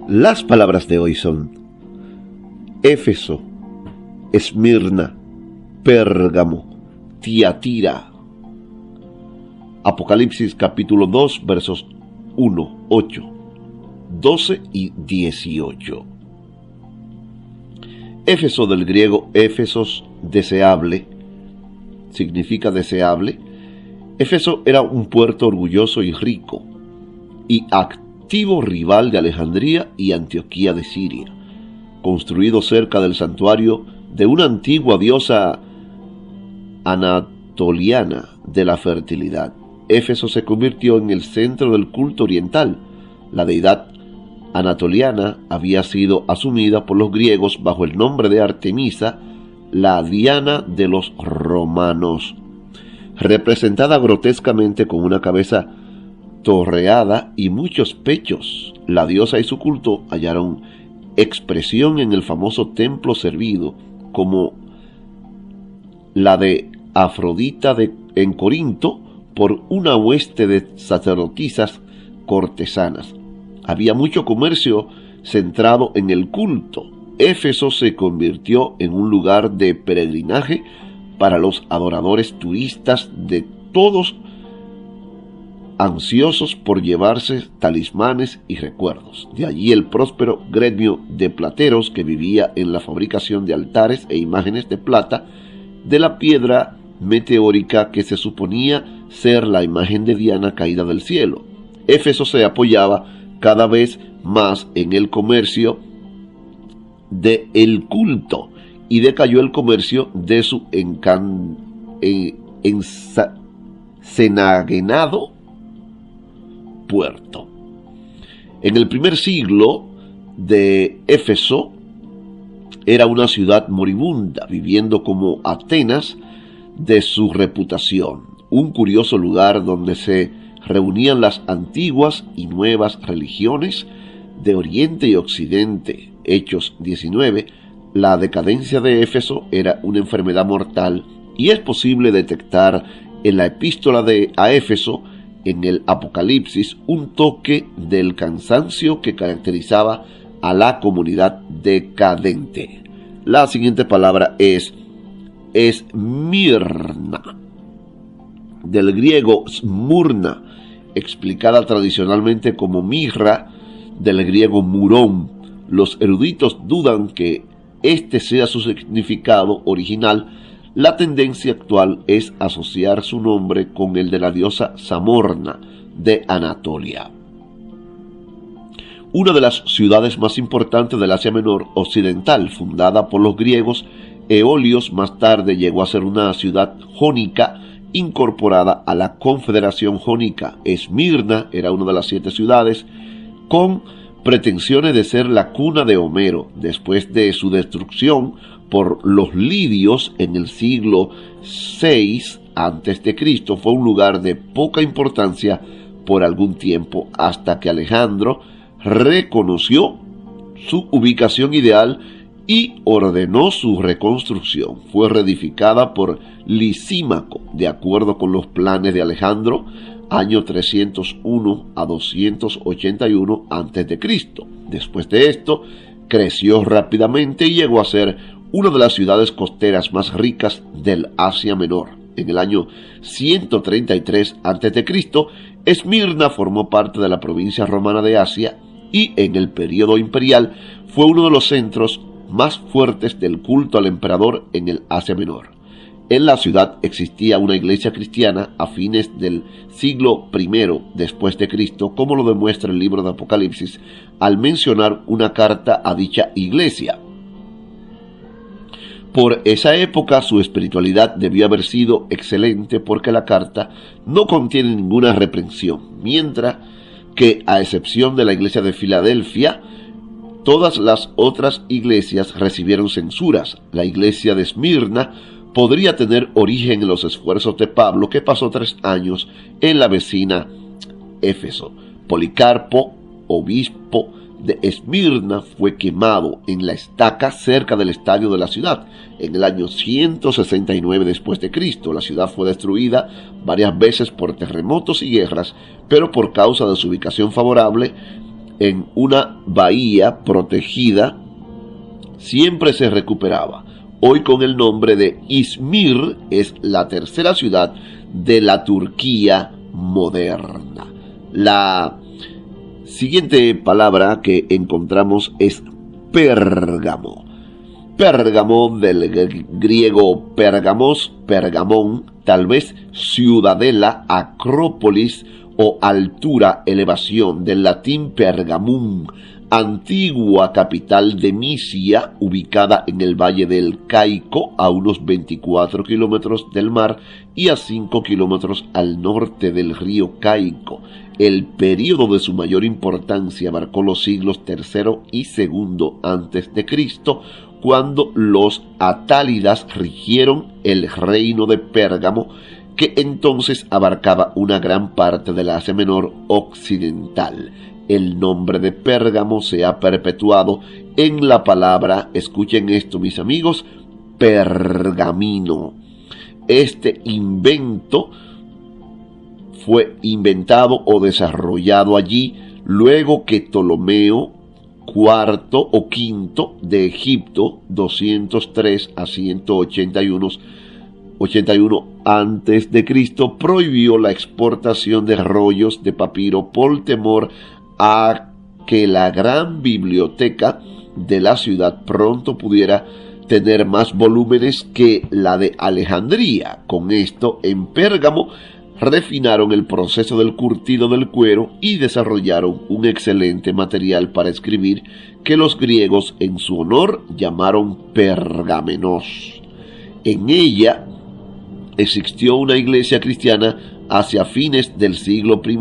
Las palabras de hoy son Éfeso, Esmirna, Pérgamo, Tiatira. Apocalipsis capítulo 2 versos 1, 8, 12 y 18. Éfeso, del griego Éfesos, deseable, significa deseable. Éfeso era un puerto orgulloso y rico, y activo rival de Alejandría y Antioquía de Siria, construido cerca del santuario de una antigua diosa anatoliana de la fertilidad. Éfeso se convirtió en el centro del culto oriental. La deidad anatoliana había sido asumida por los griegos bajo el nombre de Artemisa, la Diana de los romanos, representada grotescamente con una cabeza torreada y muchos pechos. La diosa y su culto hallaron expresión en el famoso templo servido como la de Afrodita en Corinto por una hueste de sacerdotisas cortesanas. Había mucho comercio centrado en el culto. Éfeso se convirtió en un lugar de peregrinaje para los adoradores turistas de todos, ansiosos por llevarse talismanes y recuerdos. De allí el próspero gremio de plateros que vivía en la fabricación de altares e imágenes de plata de la piedra meteórica que se suponía ser la imagen de Diana caída del cielo. Éfeso se apoyaba cada vez más en el comercio del culto y decayó el comercio de su ensenaguenado puerto. En el primer siglo de Éfeso era una ciudad moribunda, viviendo como Atenas de su reputación, un curioso lugar donde se reunían las antiguas y nuevas religiones de Oriente y Occidente. Hechos 19. La decadencia de Éfeso era una enfermedad mortal y es posible detectar en la epístola a Éfeso, en el Apocalipsis, un toque del cansancio que caracterizaba a la comunidad decadente. La siguiente palabra es Esmirna, del griego smurna, explicada tradicionalmente como mirra, del griego murón. Los eruditos dudan que este sea su significado original. La tendencia actual es asociar su nombre con el de la diosa Samorna de Anatolia. Una de las ciudades más importantes del Asia Menor occidental, fundada por los griegos eolios, más tarde llegó a ser una ciudad jónica incorporada a la Confederación Jónica. Esmirna era una de las 7 ciudades con pretensiones de ser la cuna de Homero. Después de su destrucción por los lidios en el siglo VI a.C., fue un lugar de poca importancia por algún tiempo, hasta que Alejandro reconoció su ubicación ideal y ordenó su reconstrucción. Fue reedificada por Lisímaco, de acuerdo con los planes de Alejandro, año 301 a 281 a.C. Después de esto, creció rápidamente y llegó a ser una de las ciudades costeras más ricas del Asia Menor. En el año 133 a.C., Esmirna formó parte de la provincia romana de Asia y en el período imperial fue uno de los centros más fuertes del culto al emperador en el Asia Menor. En la ciudad existía una iglesia cristiana a fines del siglo I después de Cristo, como lo demuestra el libro de Apocalipsis al mencionar una carta a dicha iglesia. Por esa época su espiritualidad debió haber sido excelente, porque la carta no contiene ninguna reprensión, mientras que, a excepción de la iglesia de Filadelfia, todas las otras iglesias recibieron censuras. La iglesia de Esmirna podría tener origen en los esfuerzos de Pablo, que pasó 3 años en la vecina Éfeso. Policarpo, obispo de Esmirna, fue quemado en la estaca cerca del estadio de la ciudad en el año 169 después de Cristo. La ciudad fue destruida varias veces por terremotos y guerras, pero por causa de su ubicación favorable en una bahía protegida, siempre se recuperaba. Hoy con el nombre de Izmir es la tercera ciudad de la Turquía moderna. La siguiente palabra que encontramos es Pérgamo. Pérgamo, del griego pérgamos, pergamón, tal vez ciudadela, acrópolis o altura, elevación, del latín pergamum, antigua capital de Misia, ubicada en el valle del Caico, a unos 24 kilómetros del mar y a 5 kilómetros al norte del río Caico. El período de su mayor importancia abarcó los siglos III y II antes de Cristo, cuando los atálidas rigieron el reino de Pérgamo, que entonces abarcaba una gran parte del Asia Menor occidental. El nombre de Pérgamo se ha perpetuado en la palabra, escuchen esto mis amigos, pergamino. Este invento fue inventado o desarrollado allí luego que Ptolomeo IV o V de Egipto, 203 a 181 antes de Cristo, prohibió la exportación de rollos de papiro por temor a que la gran biblioteca de la ciudad pronto pudiera tener más volúmenes que la de Alejandría. Con esto, en Pérgamo refinaron el proceso del curtido del cuero y desarrollaron un excelente material para escribir que los griegos en su honor llamaron Pergamenos. En ella existió una iglesia cristiana hacia fines del siglo I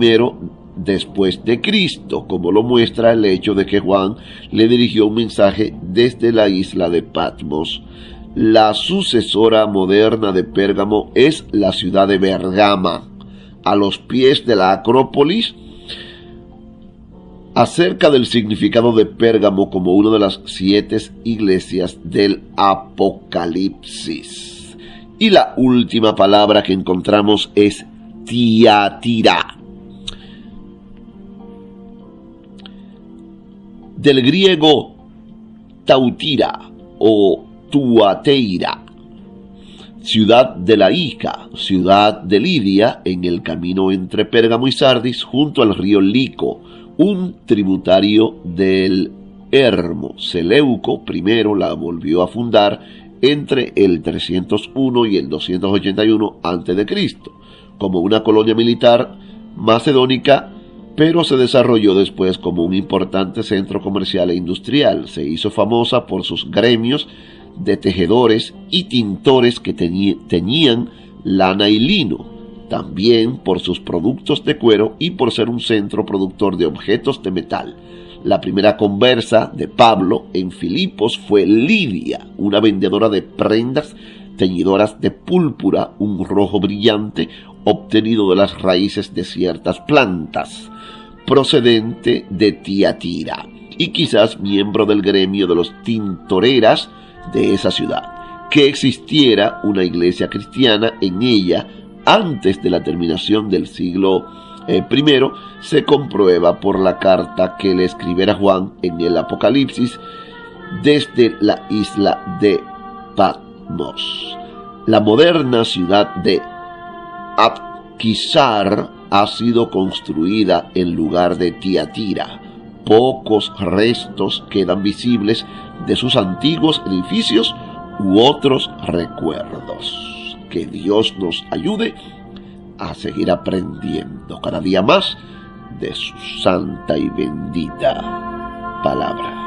después de Cristo, como lo muestra el hecho de que Juan le dirigió un mensaje desde la isla de Patmos. La sucesora moderna de Pérgamo es la ciudad de Bergama, a los pies de la Acrópolis. Acerca del significado de Pérgamo como una de las 7 iglesias del Apocalipsis. Y la última palabra que encontramos es Tiatira. Del griego Tautira o Tuateira, ciudad de la Ica, ciudad de Lidia, en el camino entre Pérgamo y Sardis, junto al río Lico, un tributario del Hermo. Seleuco primero la volvió a fundar entre el 301 y el 281 a.C. como una colonia militar macedónica, pero se desarrolló después como un importante centro comercial e industrial. Se hizo famosa por sus gremios de tejedores y tintores que teñían lana y lino, también por sus productos de cuero y por ser un centro productor de objetos de metal. La primera conversa de Pablo en Filipos fue Lidia, una vendedora de prendas teñidoras de púrpura, un rojo brillante obtenido de las raíces de ciertas plantas, procedente de Tiatira, y quizás miembro del gremio de los tintoreras de esa ciudad. Que existiera una iglesia cristiana en ella antes de la terminación del siglo I se comprueba por la carta que le escribiera Juan en el Apocalipsis desde la isla de Patmos. La moderna ciudad de Akhisar ha sido construida en lugar de Tiatira. Pocos restos quedan visibles de sus antiguos edificios u otros recuerdos. Que Dios nos ayude a seguir aprendiendo cada día más de su santa y bendita palabra.